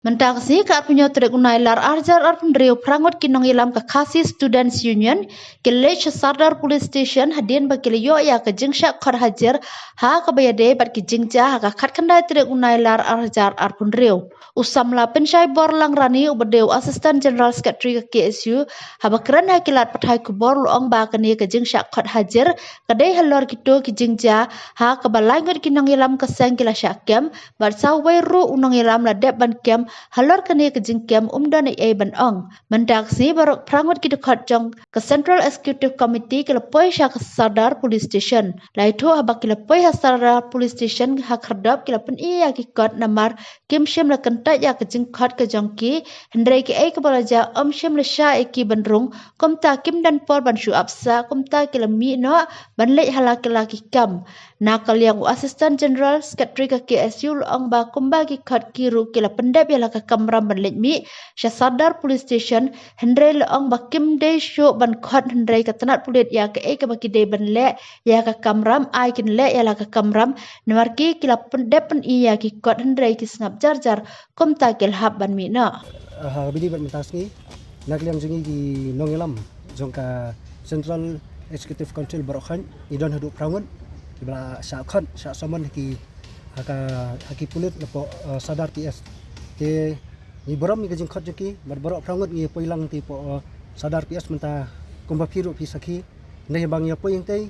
Mentaksi ka penyotrik unailar arjar arpendrio prangot kinong ilam ka Khasi Students Union Village Sardar Police Station hadin bakiliyo ya ka jingsha khar hajar ha ka bayade bat ki jingja ha ka khatkandai trik unailar arjar arpendrio usamla pensyai bor langrani ubadeu Assistant General Secretary ka KSU ha bakran ha kilat pathai kubor luong ba kani ka jingsha khar hajar kadai halor kito ki jingja ha ka balangot kinong ilam ka sang kila syakem bat sawai ru unong ilam la dep ban kem halor kani ke jingkem umdan ai ban ong mendaksi barok prangot ki dekat jong ke Central Executive Committee ke lepoi sya ke Sardar Police Station laito habak ki lepoi ha Sardar Police Station ha khardap ki lepen iya ki kot namar kim syem la kentat ya ke jingkot ke jongki hendrai ki ai ke balaja om syem le sya ai ki bandrung komta kim dan por ban syu apsa komta ki lemi no ban lek halaki laki kam nakal yang Assistant General Secretary ke KSU luang ba kumba ki kot kiru ki lepen dep ya la ka kamram ban lek mi sya Sardar Police Station hendrai luang ba kim dei syu ban kot hendrai ka tanat pulit ya ke ai ke baki dei ban lek ya ka kamram ai kin lek ya la ka kamram namar ki lepen dep pen iya ki kot hendrai ki sngap jar komta ki hab ban mi no bidi bat mentasngi nakliang jungi ki nongelam jongka Central Executive Council barokhan idon hadu prangun ki bala syakhan syak soman ki haki pulit lepo Sadar PS ke ni borom ni jingkhot jeki barok prangut ni poilang ti po Sadar PS menta kumba piru pi sakhi nei bang ya poing tei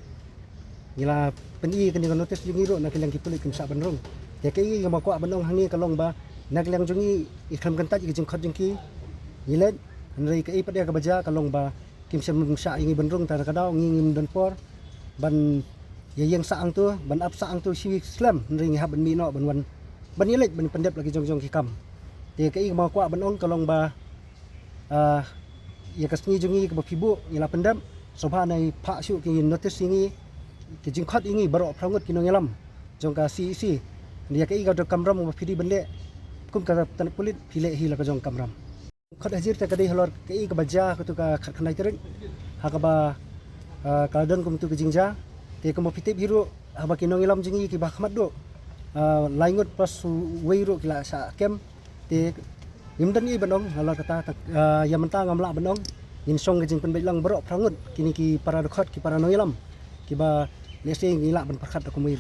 ngila peni keni notice jungi ro nakliang ki pulit kin sak banrung ya ke i ngama kwa banong hangi kalong ba nakliang jungi ikham kentat ki jingkhot jengki ngilet nrei ke i padia ka baja kalong ba kim sem syak ingi banrung tar kadau ngim dan por ban ya yang saang tu ban ap saang tu si slam nring ha ban mi no ban wan ban yelek ban pendep lagi jong ki kam te kai ma kwa ban ong kalong ba ya kasni jongi ke bakibu yala pendam sobha nai pha syu ki notice ingi ki jingkhat ingi baro prangut ki nongelam jong ka CEC dia kai ga kamram ma phidi ban le kum ka tan pulit phile hi la ka jong kamram khat hajir ta kadai halor kai ka baja ka tu ka khanai tereng ha ka ba kadon kum tu ki jingja te ko mopitip hiru haba kinong ilam jingi ki bakhmat do laingot pas weiru kila sa kem te imdan i banong hala kata ya menta ngamla banong in song jing pen belang bro prangut kini ki para rekhot ki para nongilam ki ba lese ngila ban perkhat ko weiru